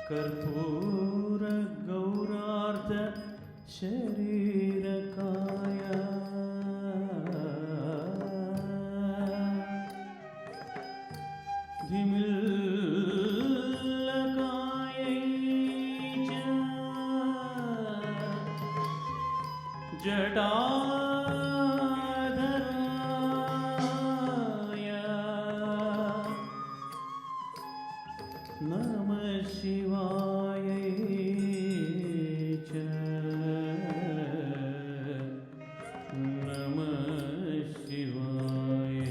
कर्पूर गौरार्ध शरीरकाय धिमिल्लकायै च जटाधराय नमः शिवाय च नमः शिवाय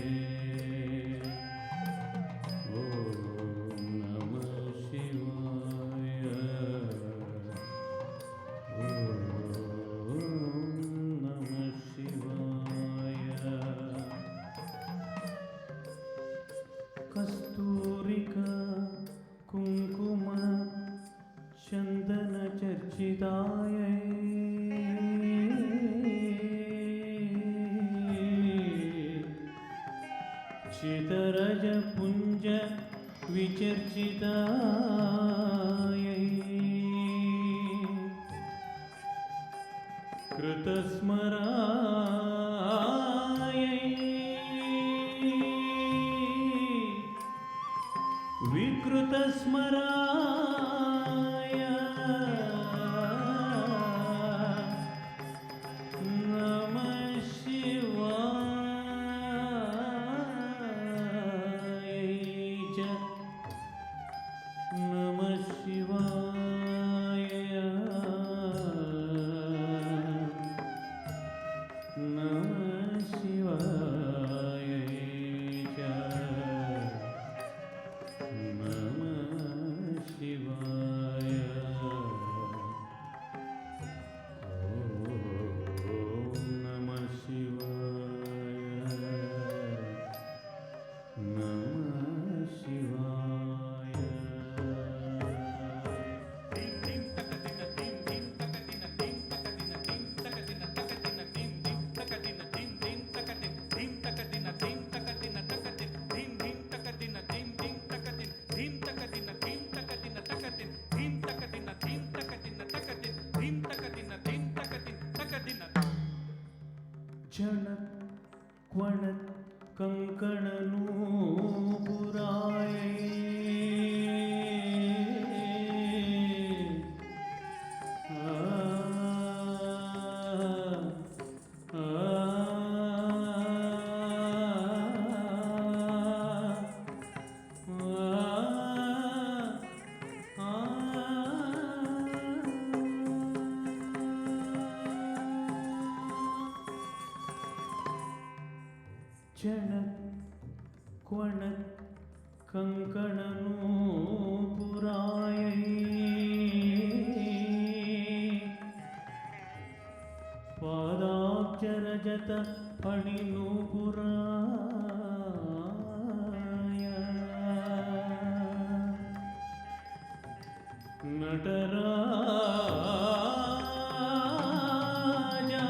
कस्तूरिका कुंकुम चंदन चर्चिताय चितरज पुंज विचर्चिताय कृतस्मराय विकृतस्मराय नमः शिवाय च नमः शिवाय नमः शिवाय च नमः शिवाय ॐ नमः शिवाय नमः शिवाय चणक क्वणक कंकण नूपुराय चणक क्वणक कंकण नूपुराय पादाक्षरजत फणि नूपुराय नटराजा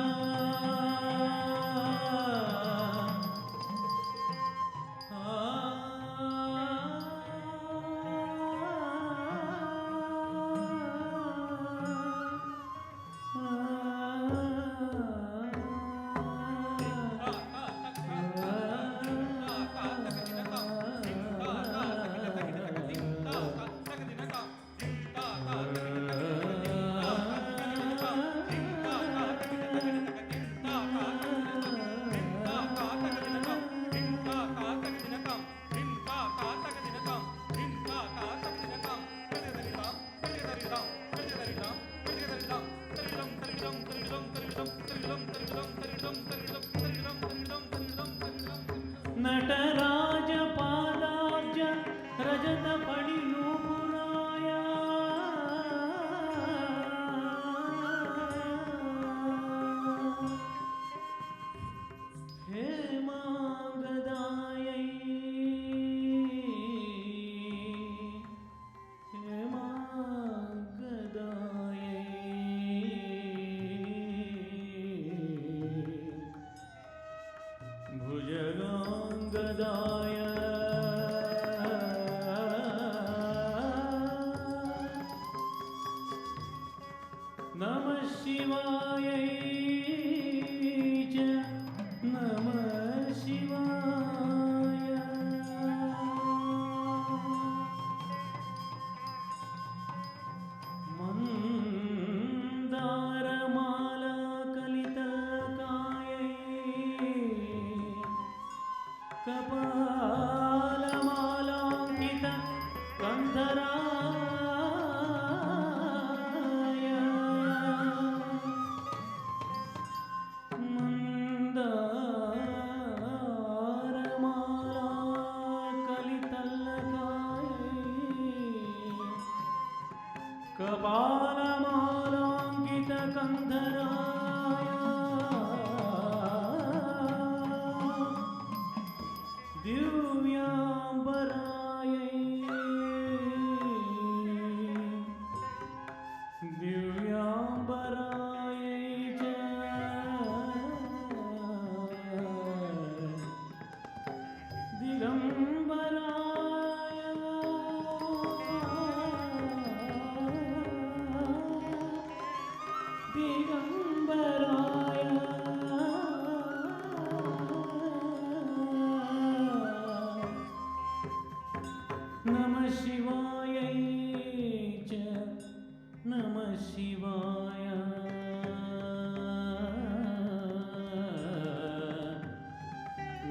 नटराज पादाब्ज रजत फणि नूपुराय हेमांगदाय हेमांगदाय वरप्रदाय नमः शिवाय च नमः शिवाय मंदारमाला कलितलकायै कपालमालांकित कंधराय मंदारमाला कलितलकायै कपालमालांकित कंधराय दिव्यांबरायै दिव्यांबरायै च दिगंबराय दिगंबराय नमः शिवाय च नमः शिवाय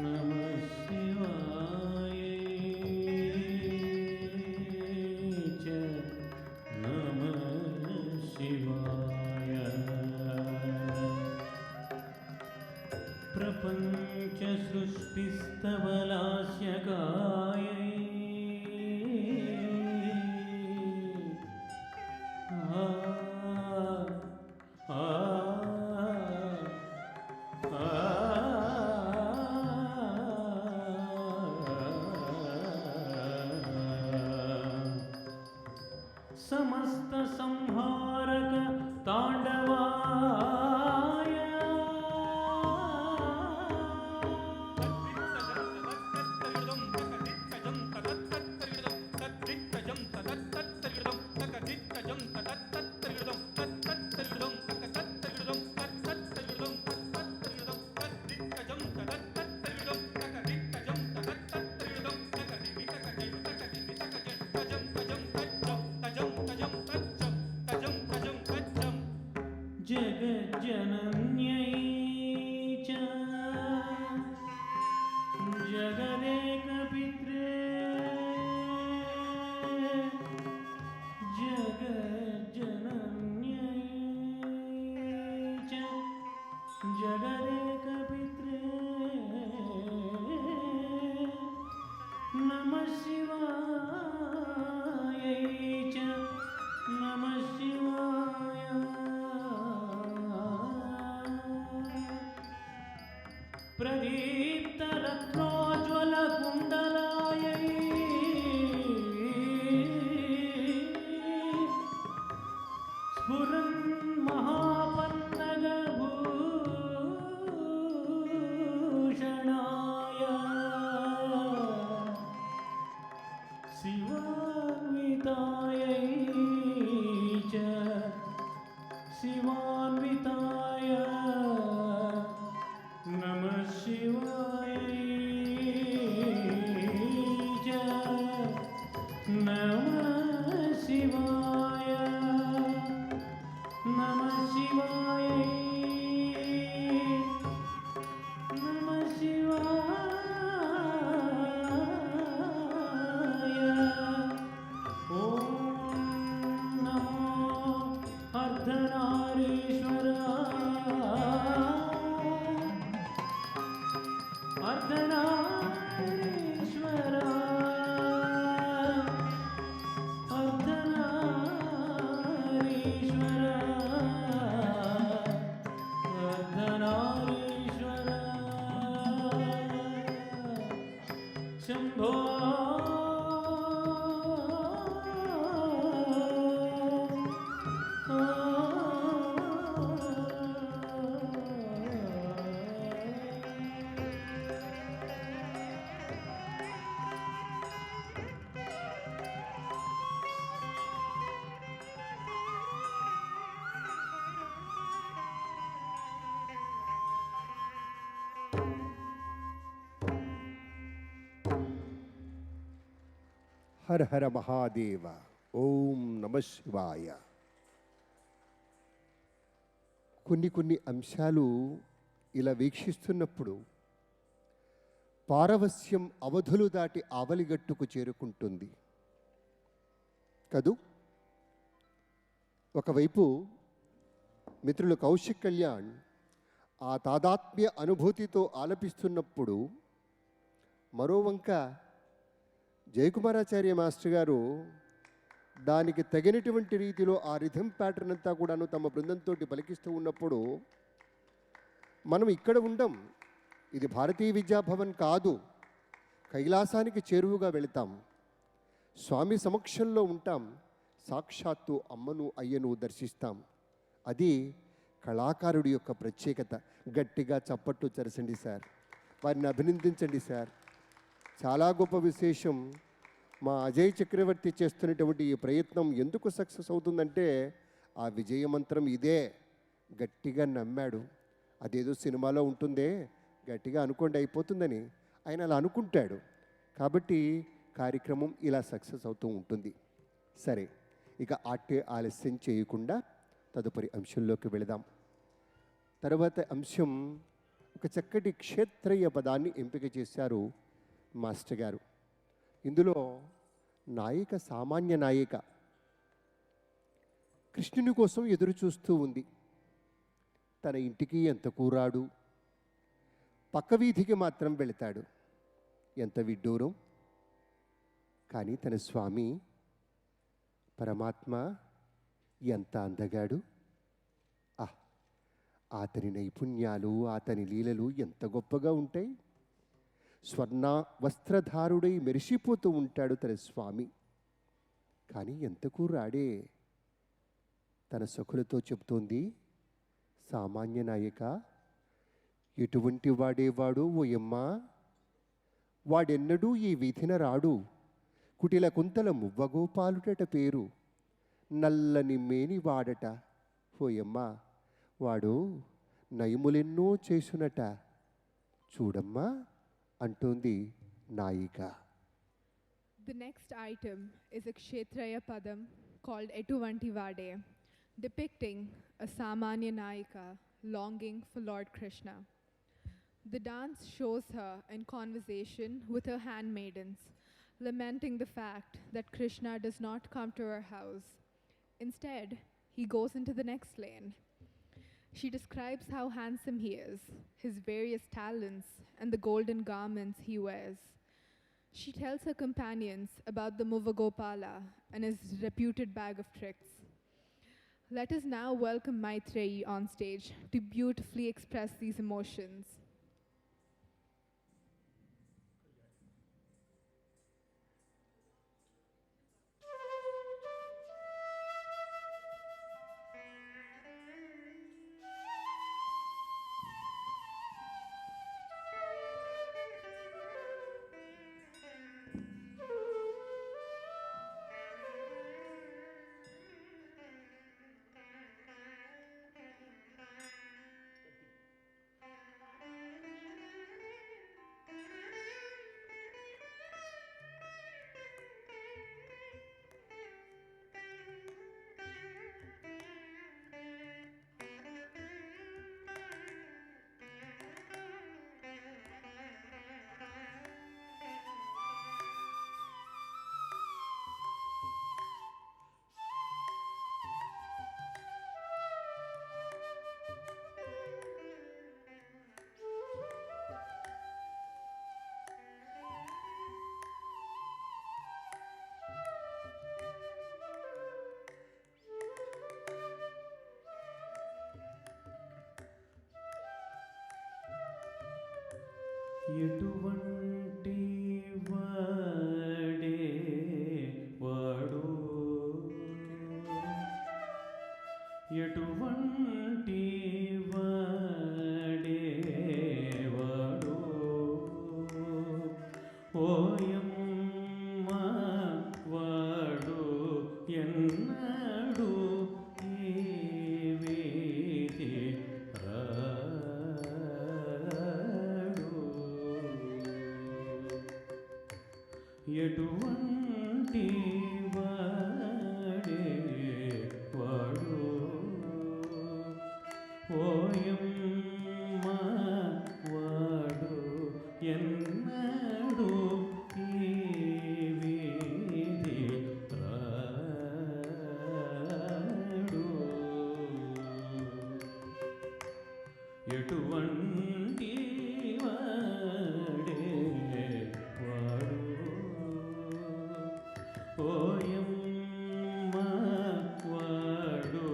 नमः शिवाय च नमः शिवाय प्रपंच सृष्टिस्तवलास्यकायै समस्त संहारक तांडवाय जगज्जनन्यै च जगदेकपित्रे जगज्जनन्यै च जगदेकपित्रे नमः शिवाय च नमः शिवाय प्रदीप्त रत्नोज्वल कुंडलायै स्फुरन् महापन्नग भूषणाय शिवान्वितायै च शिवान्विताय नमः शिवाय च नमः शिवाय नमः शिवाय नमः शिवाय ॐ नमो अर्धनारीश्वराय अर्धनारीश्वर अर्धनारीश्वर अर्धनारीश्वर शंभो హర హర మహాదేవ. ఓం నమ శివాయ. కొన్ని అంశాలు ఇలా వీక్షిస్తున్నప్పుడు పారవస్యం అవధులు దాటి ఆవలిగట్టుకు చేరుకుంటుంది కదూ. ఒకవైపు మిత్రులు కౌశిక్ కళ్యాణ్ ఆ తాదాత్మ్య అనుభూతితో ఆలపిస్తున్నప్పుడు, మరోవంక జయకుమారాచార్య మాస్టర్ గారు దానికి తగినటువంటి రీతిలో ఆ రిథం ప్యాటర్న్ అంతా కూడాను తమ బృందంతో పలికిస్తూ ఉన్నప్పుడు మనం ఇక్కడ ఉండం. ఇది భారతీయ విద్యాభవన్ కాదు, కైలాసానికి చేరువుగా వెళతాం, స్వామి సమక్షంలో ఉంటాం, సాక్షాత్తు అమ్మను అయ్యను దర్శిస్తాం. అది కళాకారుడి యొక్క ప్రత్యేకత. గట్టిగా చప్పట్టు చరసండి సార్, వారిని అభినందించండి సార్. చాలా గొప్ప విశేషం. మా అజయ్ చక్రవర్తి చేస్తున్నటువంటి ఈ ప్రయత్నం ఎందుకు సక్సెస్ అవుతుందంటే ఆ విజయమంత్రం ఇదే. గట్టిగా నమ్మాడు. అదేదో సినిమాలో ఉంటుందే, గట్టిగా అనుకోండి అయిపోతుందని ఆయన అలా అనుకుంటాడు. కాబట్టి కార్యక్రమం ఇలా సక్సెస్ అవుతూ ఉంటుంది. సరే, ఇక ఆలస్యం చేయకుండా తదుపరి అంశంలోకి వెళదాం. తర్వాత అంశం ఒక చక్కటి క్షేత్రయ్య పదాన్ని ఎంపిక చేశారు మాస్టర్ గారు. ఇందులో నాయిక సామాన్య నాయిక కృష్ణుని కోసం ఎదురు చూస్తూ ఉంది. తన ఇంటికి ఎంత కూరాడు, పక్క వీధికి మాత్రం వెళతాడు. ఎంత విడ్డూరం. కానీ తన స్వామి పరమాత్మ ఎంత అందగాడు. అతని నైపుణ్యాలు, అతని లీలలు ఎంత గొప్పగా ఉంటాయి. స్వర్ణ వస్త్రధారుడై మెరిసిపోతూ ఉంటాడు తన స్వామి. కానీ ఎంతకు రాడే. తన సఖులతో చెబుతోంది, సామాన్య నాయక, ఎటువంటి వాడేవాడు ఓయమ్మా, వాడెన్నడూ ఈ వీధిన రాడు. కుటిల కుంతల మువ్వగోపాలుడట పేరు, నల్లని మేని వాడట. ఓయమ్మా, వాడు నయములెన్నో చేసునట. చూడమ్మా అంటోంది నాయిక. The next item is a Kshetraya Padam called Etuvanti Vade, depicting a Samanya Nayika longing for Lord Krishna. The dance shows her in conversation with her handmaidens, lamenting the fact that Krishna does not come to her house. Instead, he goes into the next lane. She describes how handsome he is, his various talents, and the golden garments he wears. She tells her companions about the Muvagopala and his reputed bag of tricks. Let us now welcome Maitreyi on stage to beautifully express these emotions. ఎటువంటి వాడే వాడు, ఎటువంటి వాడే వాడు, ఓయమ్మ వాడు ఎన్నడు ఈ వీధి ఎటువంటి వాడే వాడు ఓయమ్మ వాడు ఎన్నడు ఈ వీధి రాడు ఎటువంటి వాడే వాడు ఓయమ్మ వాడు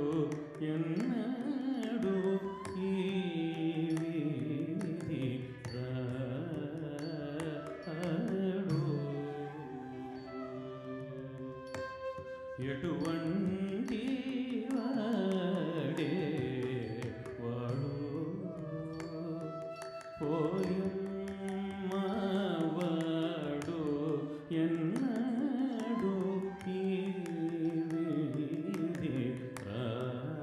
ఎన్నడు ఈ వీధి రాడు ఎటువంటి వాడే వాడు ఓయమ్మ వాడు ఎన్నడు ఈ వీధి రాడు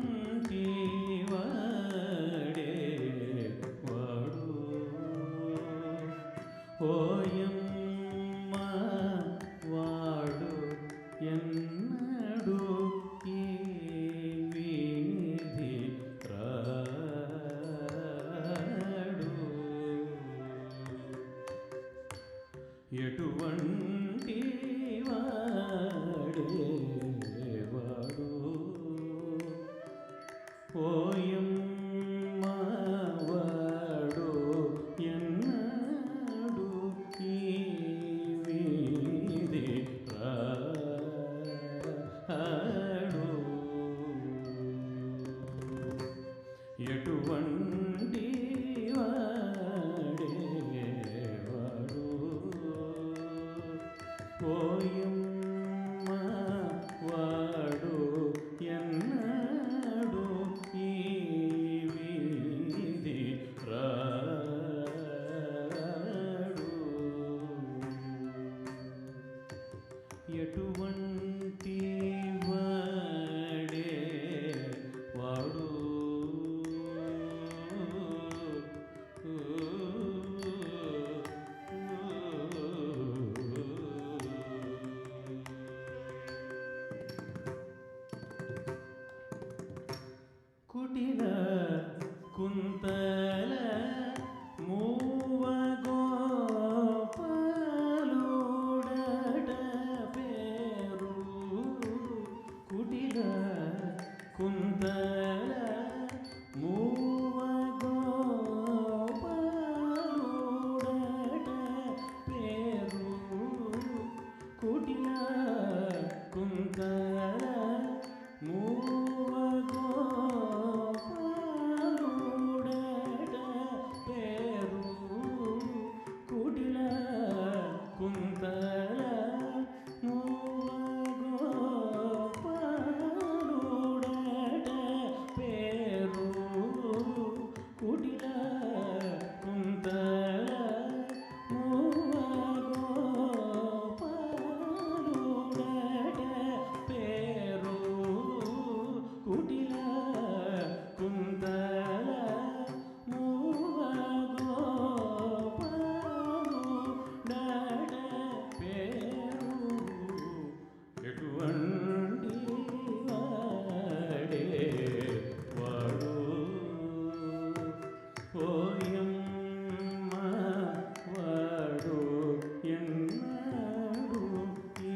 ఎటువంటి వాడే వాడు ఓయమ్మ వాడు ఎన్నడు ఈ వీధి రాడు ఎటువంటి వాడే వాడు ఓయమ్మ వాడు ఎన్నడు ఈ వీధి రాడు ఎటువంటి వాడే వాడు ఓయమ్మ వాడు ఎన్నడు ఈ వీధి రాడు ఎటువంటి వాడే వాడు కుటిల కుంతల మూవ గోపాలుడట పేరు కుటిల కుంతల మూవ గోపాలుడట పేరు కుటిల కుంతల మూవ గోపాలుడట పేరు కుటిల కుంతల మూవ గోపాలుడట పేరు కుటిల కుంతల మూవ గోపాలుడట పేరు కుటిల కుంతల మూవ గోపాలుడట పేరు ఎటువంటి వాడే వాడు ఓయమ్మ వాడు ఎన్నడు ఈ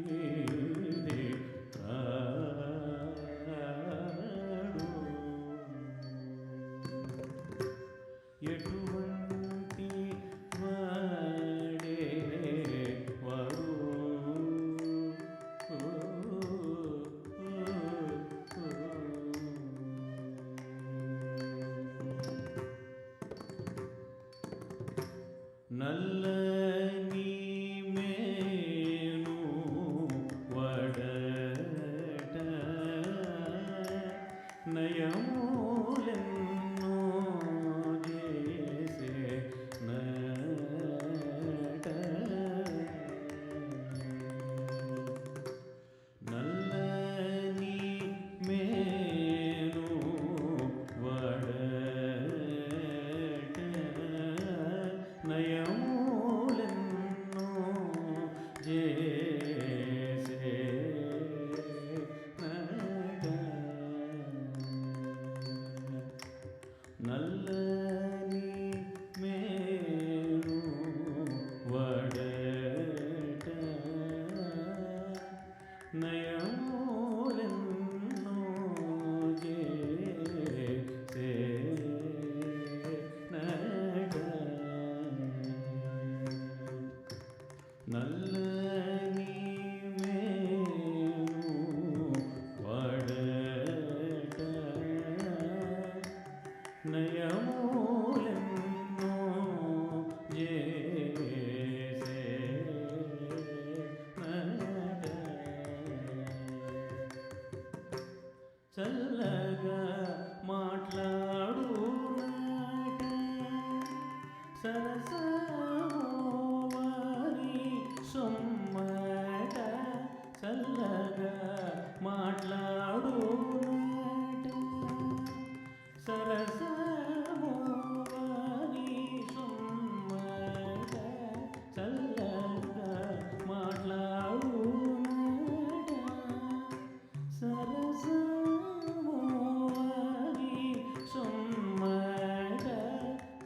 వీధి రాడు ఎటువంటి వాడే వాడు నల్లని మేను వడట నయములెన్నో చేసే నట నల్లని మేను వడట నయములెన్నో చేసే నట చల్లగా మాట్లాడు నట సరసమోవారి సొమ్మట చల్లగా మాట్లాడు నట సరసమోవారి సొమ్మట చల్లగా మాట్లాడు నట సరసమోవారి సొమ్మట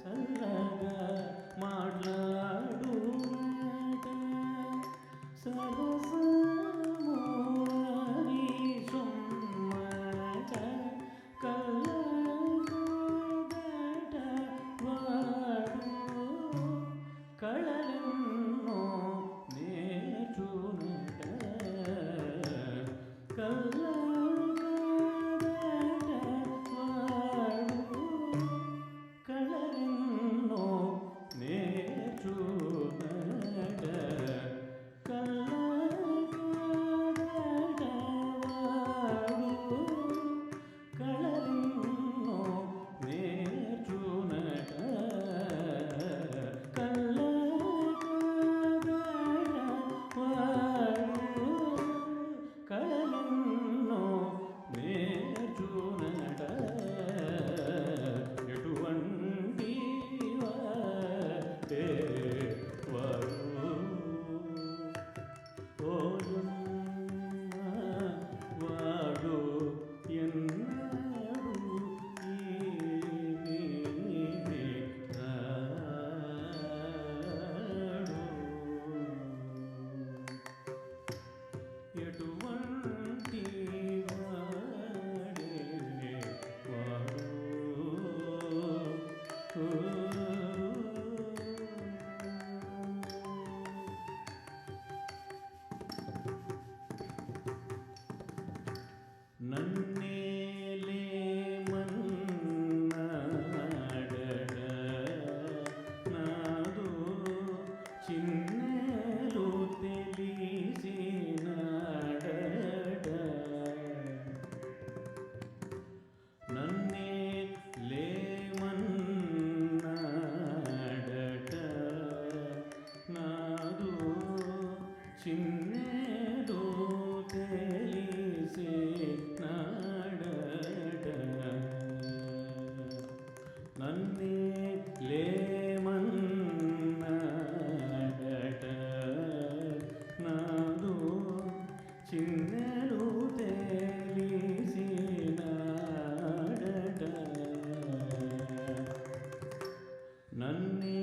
చల్లగా మాట్లాడు నట సరసమోవారి సొమ్మట కళ్ళగోదట వాడు కళలెన్నో నేర్చునట కళ్ళగోదట వాడు కళలెన్నో నేర్చునట కళ్ళగోదట వాడు కళలెన్నో నేర్చునట కళ్ళగోదట వాడు కళలెన్నో నేర్చునట ఎటువంటి వాడే వాడు ఓయమ్మ వాడు ఎన్నడు ఈమె రాడు ఎటువంటి వాడే వాడు నన్నేలేమన్నాడట నాదు చిన్నెలు తెలిసినాడట నన్నే లేమన్నాడట నాదు చిన్నెలు తెలిసినాడట నన్నే లేమన్నాడట నాదు చిన్నెలు తెలిసినాడట నన్నే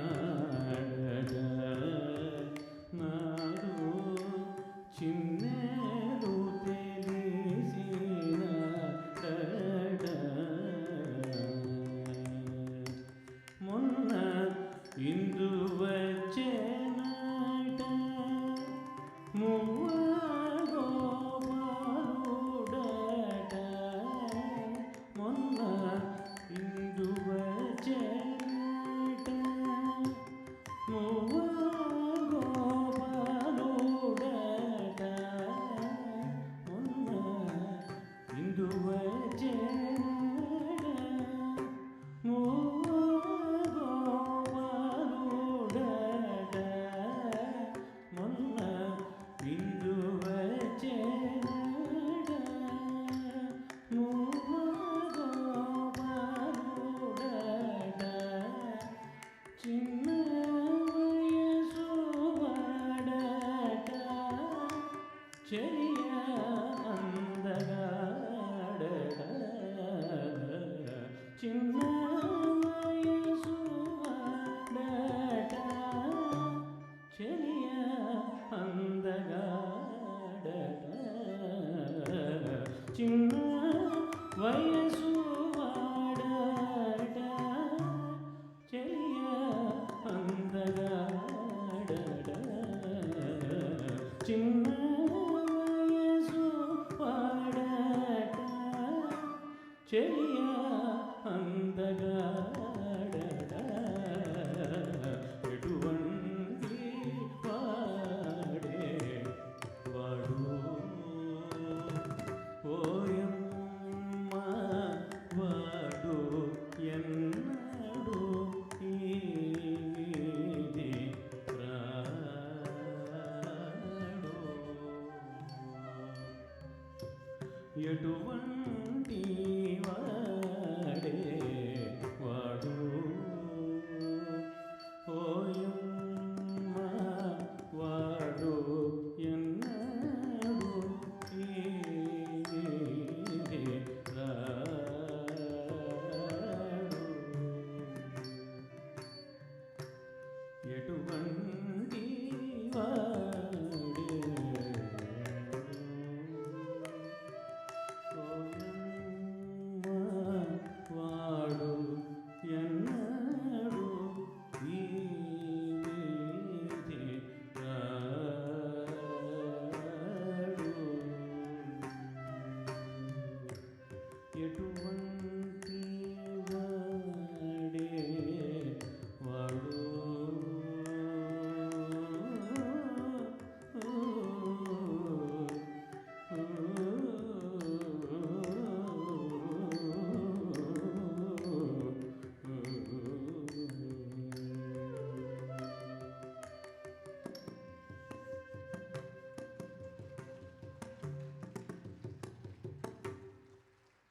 లేమన్నాడట నాదు చిన్నెలు తెలిసినాడట మొన్న ఇందు వచ్చేనట మువ్వ గోపాలుడట మొన్న ఇందు వచ్చేనట మువ్వ గోపాలుడట మొన్న ఇందు వచ్చేనట మువ్వ గోపాలుడట మొన్న ఇందు వచ్చేనట మువ్వ గోపాలుడట చిన్న వయసు వాడట చెలియ అందగాడట చిన్న వయసు వాడట చెలియ అందగాడట చిన్న వయసు వాడట చెలియ అందగాడట చిన్న వయసు వాడట చెలియా అందగాడడా ఎటువంటి వాడే వాడు ఓయమ్మ వాడు ఎన్నడు ఈ వీధి రాడు ఎటువంటి